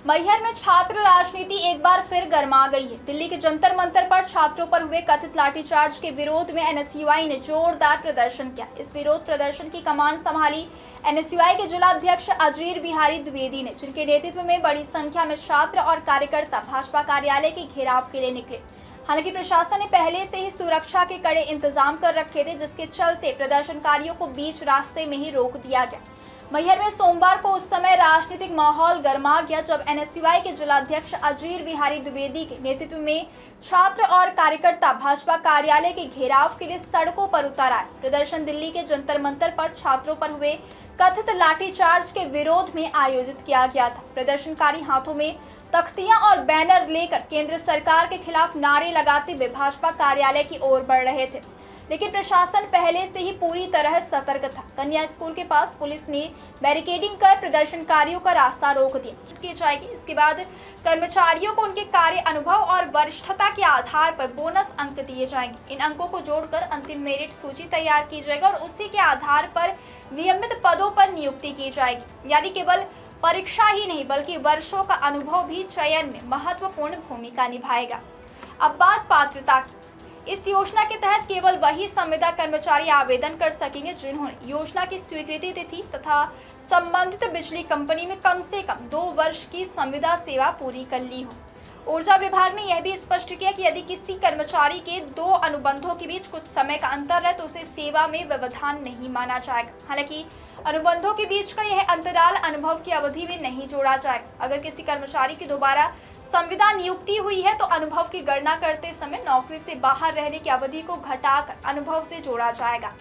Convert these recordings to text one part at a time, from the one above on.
मैहर में छात्र राजनीति एक बार फिर गर्मा गई है। दिल्ली के जंतर मंतर पर छात्रों पर हुए कथित लाठीचार्ज के विरोध में एनएसयूआई ने जोरदार प्रदर्शन किया। इस विरोध प्रदर्शन की कमान संभाली एनएसयूआई के जिला अध्यक्ष अजीर बिहारी द्विवेदी ने, जिनके नेतृत्व में बड़ी संख्या में छात्र और कार्यकर्ता भाजपा कार्यालय के घेराव के लिए निकले। हालांकि प्रशासन ने पहले से ही सुरक्षा के कड़े इंतजाम कर रखे थे, जिसके चलते प्रदर्शनकारियों को बीच रास्ते में ही रोक दिया गया। मैहर में सोमवार को उस समय राजनीतिक माहौल गर्मा गया जब एनएसयूआई के जिलाध्यक्ष अजीर बिहारी द्विवेदी के नेतृत्व में छात्र और कार्यकर्ता भाजपा कार्यालय के घेराव के लिए सड़कों पर उतर आए। प्रदर्शन दिल्ली के जंतर मंतर पर छात्रों पर हुए कथित लाठीचार्ज के विरोध में आयोजित किया गया था। प्रदर्शनकारी हाथों में तख्तियां और बैनर लेकर केंद्र सरकार के खिलाफ नारे लगाते हुए भाजपा कार्यालय की ओर बढ़ रहे थे, लेकिन प्रशासन पहले से ही पूरी तरह सतर्क था। कन्या स्कूल के पास पुलिस ने बैरिकेडिंग कर प्रदर्शनकारियों का रास्ता रोक दिया की जाएगी। इसके बाद कर्मचारियों को उनके कार्य अनुभव और वरिष्ठता के आधार पर बोनस अंक दिए जाएंगे। इन अंकों को जोड़कर अंतिम मेरिट सूची तैयार की जाएगी और उसी के आधार पर नियमित पदों पर नियुक्ति की जाएगी। यानी केवल परीक्षा ही नहीं बल्कि वर्षों का अनुभव भी चयन में महत्वपूर्ण भूमिका निभाएगा। अब बात पात्रता की। इस योजना के तहत केवल वही संविदा कर्मचारी आवेदन कर सकेंगे जिन्होंने योजना की स्वीकृति तिथि तथा संबंधित बिजली कंपनी में कम से कम 2 वर्ष की संविदा सेवा पूरी कर ली हो। ऊर्जा विभाग ने यह भी स्पष्ट किया कि यदि किसी कर्मचारी के 2 अनुबंधों के बीच कुछ समय का अंतर है तो उसे सेवा में व्यवधान नहीं माना जाएगा। हालांकि अनुबंधों के बीच का यह अंतराल अनुभव की अवधि में नहीं जोड़ा जाएगा। अगर किसी कर्मचारी की दोबारा संविदा नियुक्ति हुई है तो अनुभव की गणना करते समय नौकरी से बाहर रहने की अवधि को घटाकर अनुभव से जोड़ा जाएगा।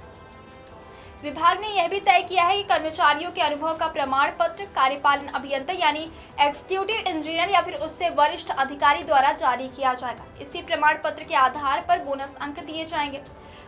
विभाग ने यह भी तय किया है कि कर्मचारियों के अनुभव का प्रमाण पत्र कार्यपालन अभियंता यानी एग्जीक्यूटिव इंजीनियर या फिर उससे वरिष्ठ अधिकारी द्वारा जारी किया जाएगा। इसी प्रमाण पत्र के आधार पर बोनस अंक दिए जाएंगे।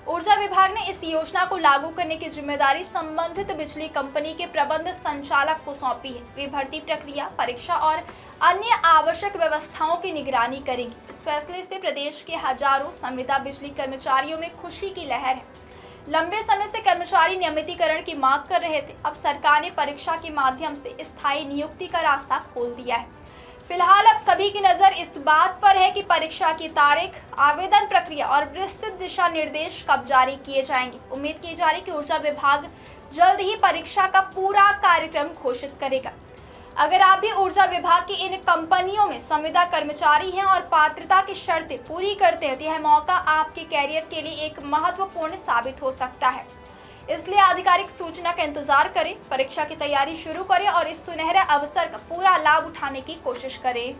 ऊर्जा विभाग ने इस योजना को लागू करने की जिम्मेदारी संबंधित बिजली कंपनी के प्रबंध संचालक को सौंपी है। वे भर्ती प्रक्रिया, परीक्षा और अन्य आवश्यक व्यवस्थाओं की निगरानी करेंगे। इस फैसले से प्रदेश के हजारों संविदा बिजली कर्मचारियों में खुशी की लहर है। लंबे समय से कर्मचारी नियमितीकरण की मांग कर रहे थे। अब सरकार ने परीक्षा के माध्यम से स्थायी नियुक्ति का रास्ता खोल दिया है। फिलहाल अब सभी की नजर इस बात पर है कि परीक्षा की तारीख, आवेदन प्रक्रिया और विस्तृत दिशा निर्देश कब जारी किए जाएंगे। उम्मीद की जा रही कि ऊर्जा विभाग जल्द ही परीक्षा का पूरा कार्यक्रम घोषित करेगा। अगर आप भी ऊर्जा विभाग की इन कंपनियों में संविदा कर्मचारी हैं और पात्रता की शर्तें पूरी करते हैं तो यह मौका आपके कैरियर के लिए एक महत्वपूर्ण साबित हो सकता है। इसलिए आधिकारिक सूचना का इंतजार करें, परीक्षा की तैयारी शुरू करें और इस सुनहरे अवसर का पूरा लाभ उठाने की कोशिश करें।